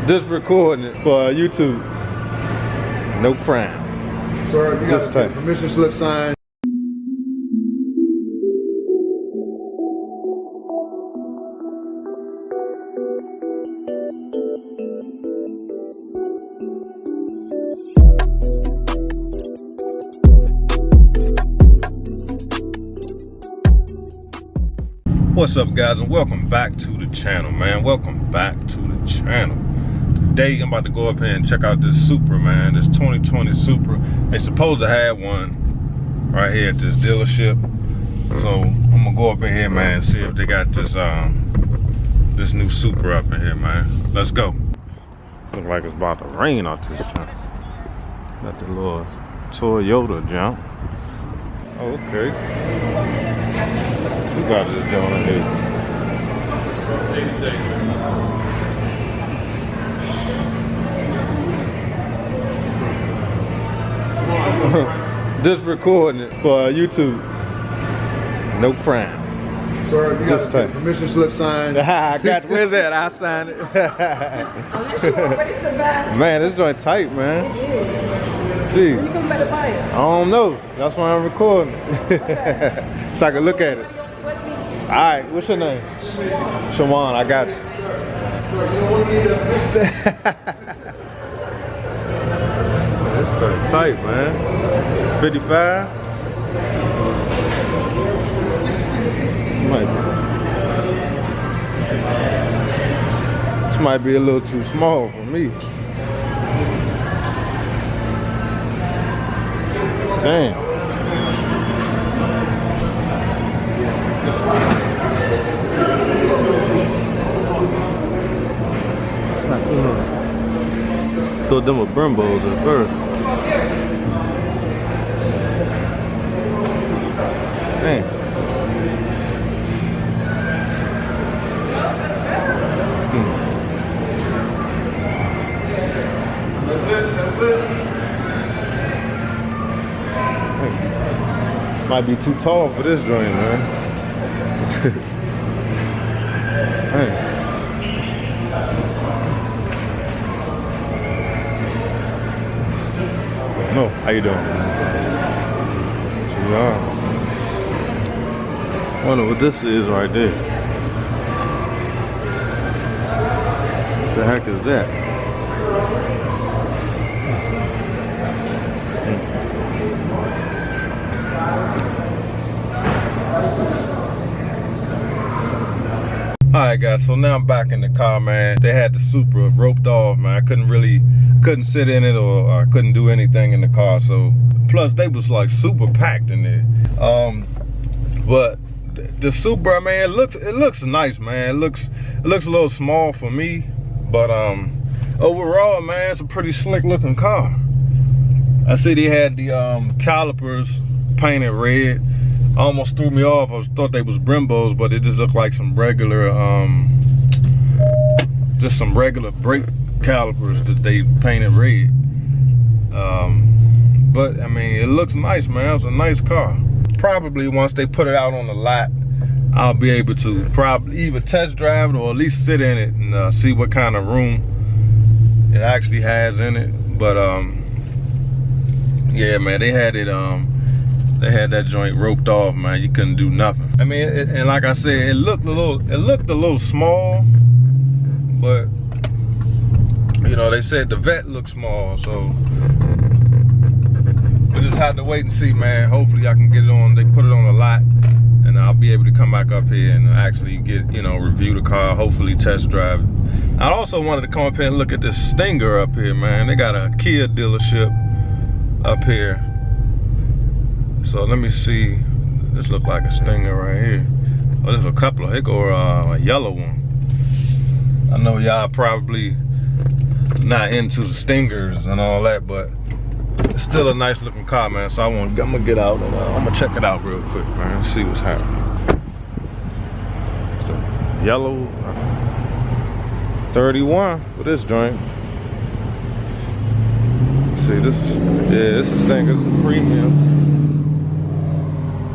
Just recording it for YouTube. No crime. Sir, you Just got a permission slip signed. What's up, guys, and welcome back to the channel, man. Welcome back to the channel. Today I'm about to go up here and check out this Supra, man. This 2020 Supra. They supposed to have one right here at this dealership, so I'm gonna go up in here, man, and see if they got this this new Supra up in here, man. Let's go. Look like it's about to rain out this jump. Got the little Toyota jump. Okay. Who got this joint in here? Just recording it for YouTube. No crime. Sir, you Just got a permission slip signed. I got, where's that? I signed it. Unless you are ready to buy. Man, this joint tight, man. It is. Gee. When you come back to buy it? I don't know. That's why I'm recording. Okay. So I can look at it. All right, what's your name? Shawan, I got you. It's tight, man. 55. This might be a little too small for me. Damn. Thought them were Brimbos at first. Damn. Might be too tall for this joint, man. Hey. No, how you doing? I wonder what this is right there. What the heck is that? Alright, guys, so now I'm back in the car, man. They had the Supra roped off, man. I couldn't sit in it, or I couldn't do anything in the car. So plus they was like super packed in there. But the Supra, man, it looks nice, man. It looks a little small for me, but overall, man, it's a pretty slick looking car. I see they had the calipers painted red. Almost threw me off. I thought they was Brimbos, but it just looked like some regular, just some regular brake calipers that they painted red. But I mean, it looks nice, man. It was a nice car. Probably once they put it out on the lot, I'll be able to probably either test drive it or at least sit in it and see what kind of room it actually has in it. But yeah, man, they had it. They had that joint roped off, man. You couldn't do nothing. I mean, and like I said, it looked a little small, but you know, they said the vet looked small, so we just had to wait and see, man. Hopefully I can get it on. They put it on the lot, and I'll be able to come back up here and actually get, you know, review the car, hopefully test drive it. I also wanted to come up here and look at this Stinger up here, man. They got a Kia dealership up here. So let me see. This look like a Stinger right here. Oh, there's a couple of, here go a yellow one. I know y'all probably not into the Stingers and all that, but it's still a nice looking car, man. So I'm gonna get out and I'm gonna check it out real quick, man. See what's happening. It's a yellow 31 with this joint. See, this is Stinger. This is premium.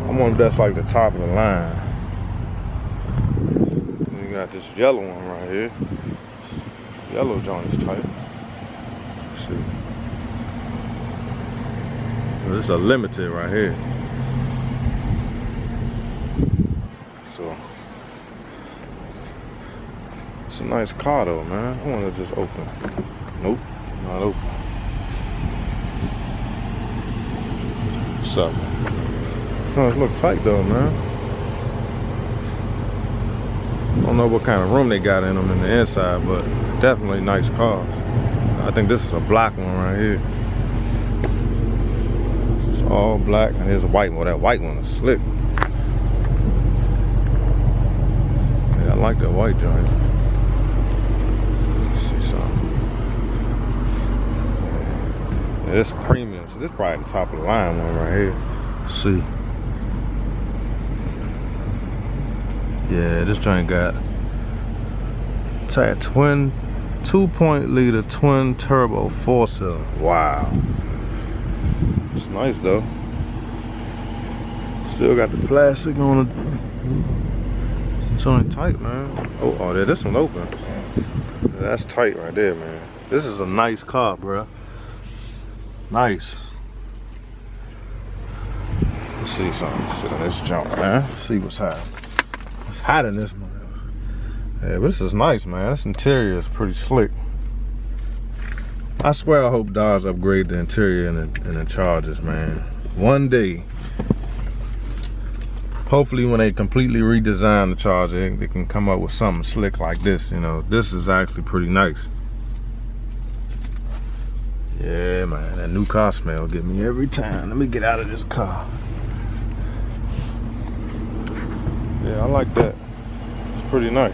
I wonder if that's like the top of the line. You got this yellow one right here. Yellow joint is tight. Let's see. This is a limited right here. So it's a nice car though, man. I want to just open. Nope, not open. What's up, man? This does look tight though, man. I don't know what kind of room they got in them in the inside, but definitely nice car. I think this is a black one right here. It's all black, and here's a white one. That white one is slick. Yeah, I like that white joint. Let's see something. Yeah, this is premium, so this is probably the top of the line one right here. Let's see. Yeah, this joint got twin 2.0-liter twin turbo 4-cylinder. Wow. It's nice though. Still got the plastic on it. It's only tight, man. Oh, yeah, this one open. That's tight right there, man. This is a nice car, bro. Nice. Let's see something. Let's sit on this jump, man. Let's see what's hot. It's hot in this one. Yeah, but this is nice, man. This interior is pretty slick. I swear I hope Dodge upgrade the interior and the Chargers, man. One day. Hopefully when they completely redesign the Charger, they can come up with something slick like this, you know. This is actually pretty nice. Yeah, man, that new car smell get me every time. Let me get out of this car. Yeah, I like that. It's pretty nice.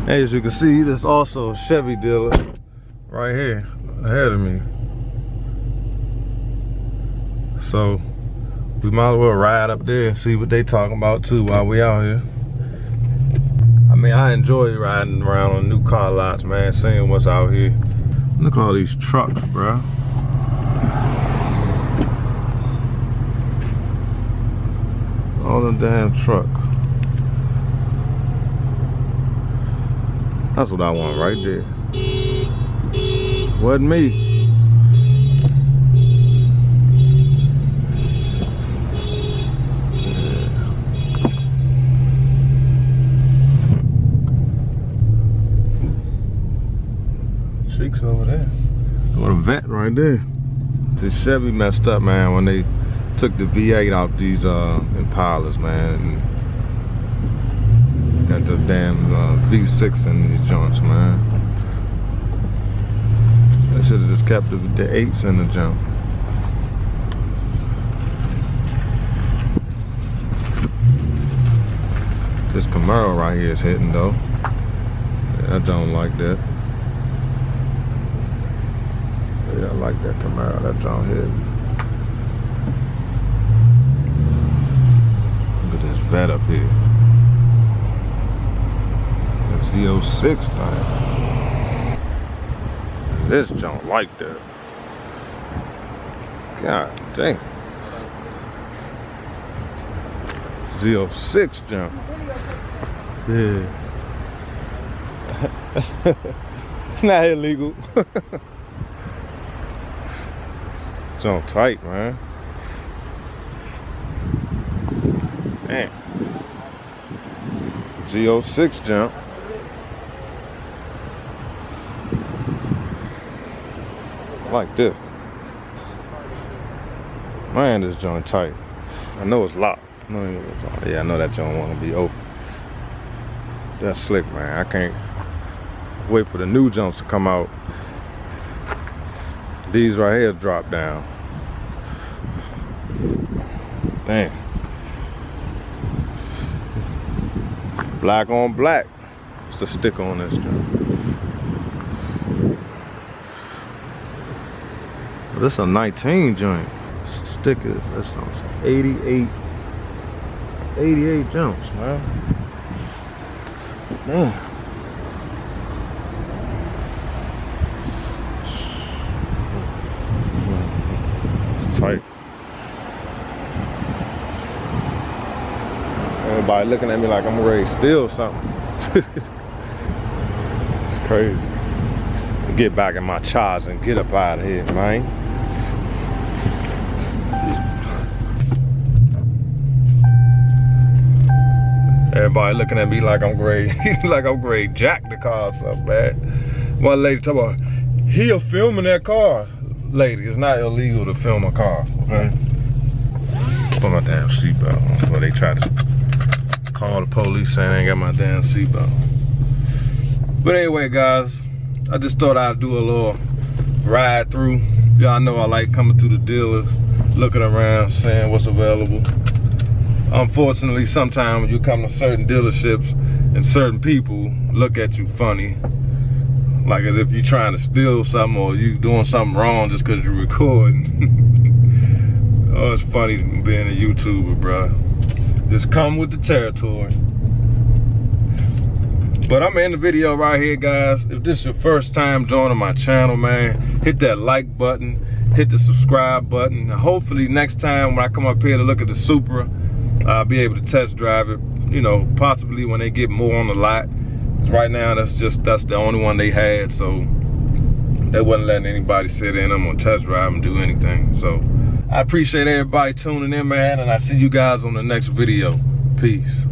As you can see, there's also a Chevy dealer right here ahead of me. So we might as well ride up there and see what they talking about too while we out here. I mean, I enjoy riding around on new car lots, man, seeing what's out here. Look at all these trucks, bro. All the damn trucks. That's what I want right there. Wasn't me. Yeah. Cheeks over there. What a vet right there. This Chevy messed up, man, when they took the V8 out these Impalas, man. And got the damn V6 in these joints, man. They should have just kept the 8s in the jump. This Camaro right here is hitting though. Yeah, I don't like that. Yeah, I like that Camaro. That joint hitting. Look at this vet up here. The 06 thing. This junk like that. God dang. Z06 junk. Yeah. It's not illegal. Junk tight, man. Man. Z06 junk. Like this. Man, this joint tight. I know it's locked. Yeah, I know that joint want to be open. That's slick, man. I can't wait for the new jumps to come out. These right here drop down. Dang. Black on black. It's the sticker on this joint. This is a 19 joint. Stickers, that's 88 jumps, man. Damn. It's Everybody looking at me like I'm ready to steal something. It's crazy. Get back in my charge and get up out of here, man. Everybody looking at me like I'm ready, like I'm ready to jack the car or something, man. One lady talk about, he filming that car. Lady, it's not illegal to film a car, okay? Put my damn seatbelt on before they try to call the police saying I ain't got my damn seatbelt. But anyway, guys, I just thought I'd do a little ride through. Y'all know I like coming through the dealers, looking around, seeing what's available. Unfortunately, sometimes when you come to certain dealerships and certain people look at you funny, like as if you're trying to steal something or you doing something wrong just because you're recording. Oh, it's funny being a YouTuber, bro. Just come with the territory. But I'm in the video right here, guys. If this is your first time joining my channel, man, hit that like button, hit the subscribe button. And hopefully next time when I come up here to look at the Supra, I'll be able to test drive it, you know, possibly when they get more on the lot. Right now, that's the only one they had, so they wasn't letting anybody sit in them or test drive and do anything. So I appreciate everybody tuning in, man, and I see you guys on the next video. Peace.